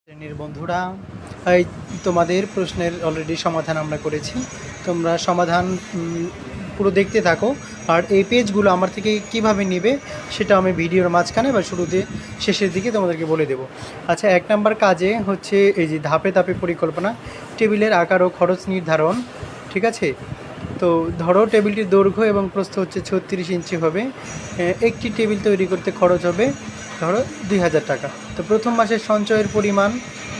শ্রেণীর বন্ধুরা, এই তোমাদের প্রশ্নের অলরেডি সমাধান আমরা করেছি। তোমরা সমাধান পুরো দেখতে থাকো। আর এই পেজগুলো আমার থেকে কিভাবে নেবে সেটা আমি ভিডিওর মাঝখানে বা শুরুতে শেষের দিকে তোমাদেরকে বলে দেবো। আচ্ছা, 1 নম্বর কাজে হচ্ছে এই যে ধাপে ধাপে পরিকল্পনা, টেবিলের আকার ও খরচ নির্ধারণ। ঠিক আছে, তো ধরো টেবিলটির দৈর্ঘ্য এবং প্রস্থ হচ্ছে 36 ইঞ্চি হবে। একটি টেবিল তৈরি করতে খরচ হবে ধরো 2000 টাকা। তো প্রথম মাসের সঞ্চয়ের পরিমাণ,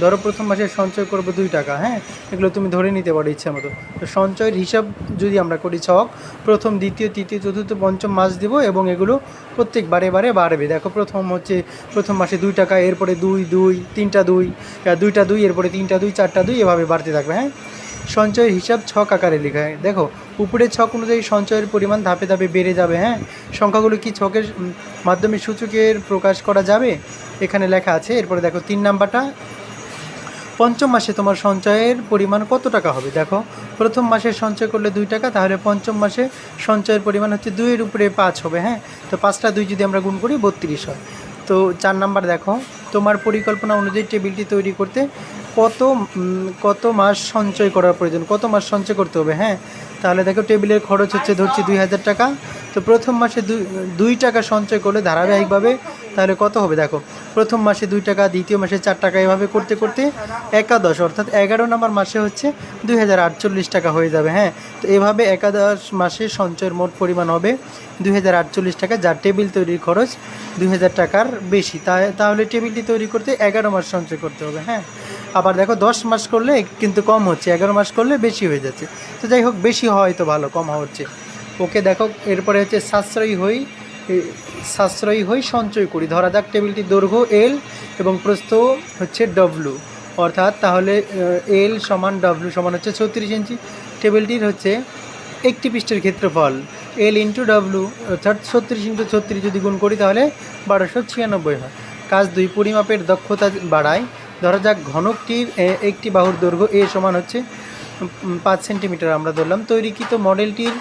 ধরো প্রথম মাসের সঞ্চয় করবো 2 টাকা। হ্যাঁ, এগুলো তুমি ধরে নিতে পারো ইচ্ছা মতো। তো সঞ্চয়ের হিসাব যদি আমরা করি ছক, প্রথম, দ্বিতীয়, তৃতীয়, চতুর্থ, পঞ্চম মাস দিব এবং এগুলো প্রত্যেক বারে বাড়বে। দেখো প্রথম মাসে 2 টাকা, এরপরে 2, 2, 3টা 2, 2টা 2, এরপরে 3টা 2, 4টা 2, এভাবে বাড়তে থাকবে। হ্যাঁ, সঞ্চয়ের হিসাব ছক আকারে লেখা হয়। দেখো উপরের ছক অনুযায়ী সঞ্চয়ের পরিমাণ ধাপে ধাপে বেড়ে যাবে। হ্যাঁ, সংখ্যাগুলো কি ছকের মাধ্যমে সূচকের প্রকাশ করা যাবে, এখানে লেখা আছে। এরপরে দেখো 3 নাম্বারটা, পঞ্চম মাসে তোমার সঞ্চয়ের পরিমাণ কত টাকা হবে। দেখো প্রথম মাসে সঞ্চয় করলে 2 টাকা, তাহলে পঞ্চম মাসে সঞ্চয়ের পরিমাণ হচ্ছে 2-এর উপরে 5 হবে। হ্যাঁ, তো 5টা 2 যদি আমরা গুণ করি 32 হয়। তো 4 নাম্বার দেখো, তোমার পরিকল্পনা অনুযায়ী টেবিলটি তৈরি করতে কত মাস সঞ্চয় করার প্রয়োজন, কত মাস সঞ্চয় করতে হবে। হ্যাঁ, তাহলে দেখো টেবিলের খরচ হচ্ছে ধরছি 2000 টাকা। তো প্রথম মাসে 2 টাকা সঞ্চয় করলে ধারাবাহিকভাবে তাহলে কত হবে। দেখো প্রথম মাসে 2 টাকা, দ্বিতীয় মাসে 4 টাকা, এভাবে করতে করতে একাদশ অর্থাৎ 11 নম্বর মাসে হচ্ছে 2048 টাকা হয়ে যাবে। হ্যাঁ, তো এভাবে একাদশ মাসে সঞ্চয়ের মোট পরিমাণ হবে 2048 টাকা, যার টেবিল তৈরির খরচ 2000 টাকার বেশি। তাহলে টেবিলটি তৈরি করতে 11 মাস সঞ্চয় করতে হবে। হ্যাঁ, আবার দেখো 10 মাস করলে কিন্তু কম হচ্ছে, 11 মাস করলে বেশি হয়ে যাচ্ছে। তো যাই হোক, বেশি হয় তো ভালো, কম হচ্ছে। ওকে, দেখো এরপরে হচ্ছে সাশ্রয়ী হই সঞ্চয় করি। ধরা যাক টেবিলটির দৈর্ঘ্য এল এবং প্রস্থ হচ্ছে ডব্লু, অর্থাৎ তাহলে এল সমান ডব্লু সমান হচ্ছে 36 ইঞ্চি। টেবিলটির হচ্ছে একটি পৃষ্ঠের ক্ষেত্রফল এল ইন্টু ডব্লু, অর্থাৎ 36 ইন্টু 36 যদি গুণ করি তাহলে 1296 হয়। কাজ 2, পরিমাপের দক্ষতা বাড়ায়। ধরা যাক ঘনকটির একটি বাহুর দৈর্ঘ্য এ সমান হচ্ছে 5 সেন্টিমিটার আমরা ধরলাম। তৈরিকৃত মডেলটির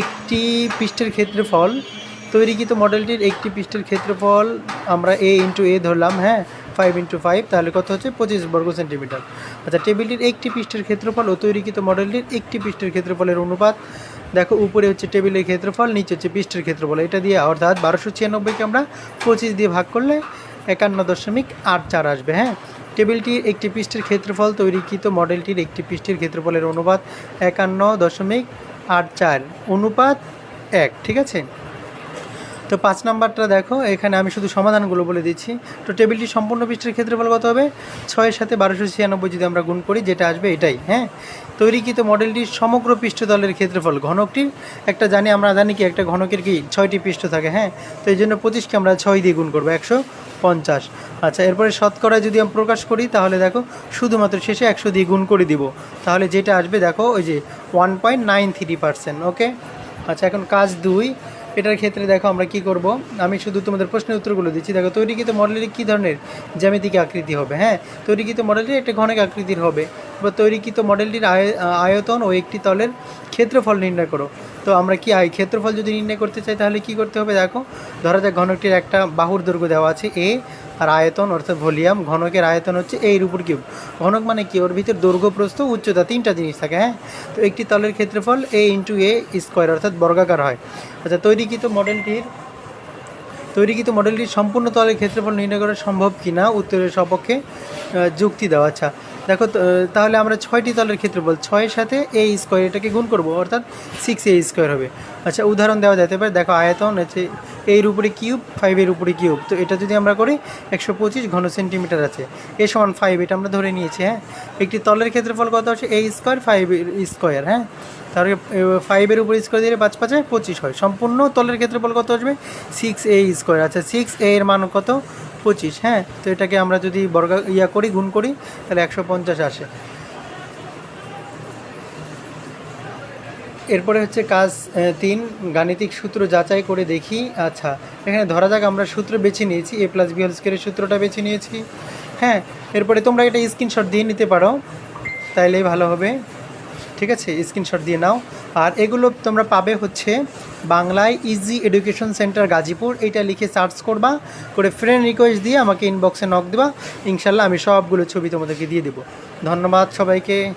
একটি পৃষ্ঠের ক্ষেত্রফল আমরা এ ইন্টু এ ধরলাম। হ্যাঁ, 5 ইন্টু 5, তাহলে কত হচ্ছে 25 বর্গ সেন্টিমিটার। আচ্ছা, টেবিলটির একটি পৃষ্ঠের ক্ষেত্রফল ও তৈরিকৃত মডেলটির একটি পৃষ্ঠের ক্ষেত্রফলের অনুপাত। দেখো উপরে হচ্ছে টেবিলের ক্ষেত্রফল, নিচে হচ্ছে পৃষ্ঠের ক্ষেত্রফল। এটা দিয়ে অর্থাৎ 1296কে আমরা 25 দিয়ে ভাগ করলে 51.84 আসবে। হ্যাঁ, টেবিলটির একটি পৃষ্ঠের ক্ষেত্রফল তৈরিকৃত মডেলটির একটি পৃষ্ঠের ক্ষেত্রফলের অনুপাত 51.84 অনুপাত 1। ঠিক আছে, তো 5 নাম্বারটা দেখো, এখানে আমি শুধু সমাধানগুলো বলে দিচ্ছি। তো টেবিলটি সম্পূর্ণ পৃষ্ঠের ক্ষেত্রফল কত হবে, 6-এর সাথে 1296 যদি আমরা গুণ করি যেটা আসবে এটাই। হ্যাঁ, তৈরিকৃত মডেলটির সমগ্র পৃষ্ঠতলের ক্ষেত্রফল, ঘনকটির আমরা জানি কি একটা ঘনকের কি 6টি পৃষ্ঠ থাকে। হ্যাঁ, তো এই জন্য 25কে আমরা 6 দিয়ে গুণ করবো, 150। আচ্ছা, এরপরে শতকরা যদি আমরা প্রকাশ করি তাহলে দেখো শুধুমাত্র শেষে 100 দিয়ে গুণ করে দিব, তাহলে যেটা আসবে দেখো ওই যে 1.93%। ওকে, আচ্ছা এখন কাজ 2, এটার ক্ষেত্রে দেখো আমরা কি করব, আমি শুধু তোমাদের প্রশ্নের উত্তরগুলো দিচ্ছি। দেখো তৈরিকৃত মডেলের কী ধরনের জ্যামিতিক আকৃতি হবে। হ্যাঁ, তৈরিকৃত মডেলটির একটা ঘনক আকৃতির হবে। বা তৈরিকৃত মডেলটির আয়তন ও একটি তলের ক্ষেত্রফল নির্ণয় করো। তো আমরা কি ক্ষেত্রফল যদি নির্ণয় করতে চাই তাহলে কি করতে হবে। দেখো ধরা যাক ঘনকটির একটা বাহুর দৈর্ঘ্য দেওয়া আছে এ, আর আয়তন অর্থাৎ ভলিউম, ঘনকের আয়তন হচ্ছে এর উপর কিউব। ঘনক মানে কি, ওর ভিতর দৈর্ঘ্য, প্রস্থ, উচ্চতা, 3টা জিনিস থাকে। হ্যাঁ, তো একটি তলের ক্ষেত্রফল এ ইন্টু এ স্কোয়ার অর্থাৎ বর্গাকার হয়। আচ্ছা, তৈরিকৃত মডেলটির সম্পূর্ণ তলের ক্ষেত্রফল নির্ণয় করা সম্ভব কি না, উত্তরের সপক্ষে যুক্তি দাও। আচ্ছা দেখো, তাহলে আমরা 6টি তলের ক্ষেত্রফল 6-এর সাথে এ স্কোয়ার এটাকে গুণ করব, অর্থাৎ 6a স্কোয়ার হবে। আচ্ছা, উদাহরণ দেওয়া যেতে পারে। দেখো আয়তন হচ্ছে এর উপরে কিউব, 5-এর উপরে কিউব। তো এটা যদি আমরা করি 125 ঘন সেন্টিমিটার আছে, এ সমান 5, এটা আমরা ধরে নিয়েছি। হ্যাঁ, একটি তলের ক্ষেত্রফল কত হচ্ছে a স্কোয়ার, 5 স্কোয়ার। হ্যাঁ, তাহলে 5-এর উপরে স্কোয়ার দিলে 5×5 = 25 হয়। সম্পূর্ণ তলের ক্ষেত্রফল কত আসবে, 6a স্কোয়ার। আচ্ছা, 6a এর মান কত, 25। হ্যাঁ, তো এটাকে আমরা যদি গুণ করি তাহলে 150 আসে। এরপরে হচ্ছে কাজ 3, গাণিতিক সূত্র যাচাই করে দেখি। আচ্ছা, এখানে ধরা যাক আমরা সূত্র বেছে নিয়েছি, a+b² সূত্রটা বেছে নিয়েছি। হ্যাঁ, এরপরে তোমরা এটা স্ক্রিনশট দিয়ে নিতে পারো, তাইলেই ভালো হবে। ঠিক আছে, স্ক্রিনশট দিয়ে নাও। আর এগুলো তোমরা পাবে হচ্ছে বাংলায় ইজি এডুকেশন সেন্টার গাজীপুর, এটা লিখে সার্চ করবা, করে ফ্রেন্ড রিকোয়েস্ট দিয়ে আমাকে ইনবক্সে নক দেবা, ইনশাল্লাহ আমি সবগুলো ছবি তোমাদেরকে দিয়ে দেবো। ধন্যবাদ সবাইকে।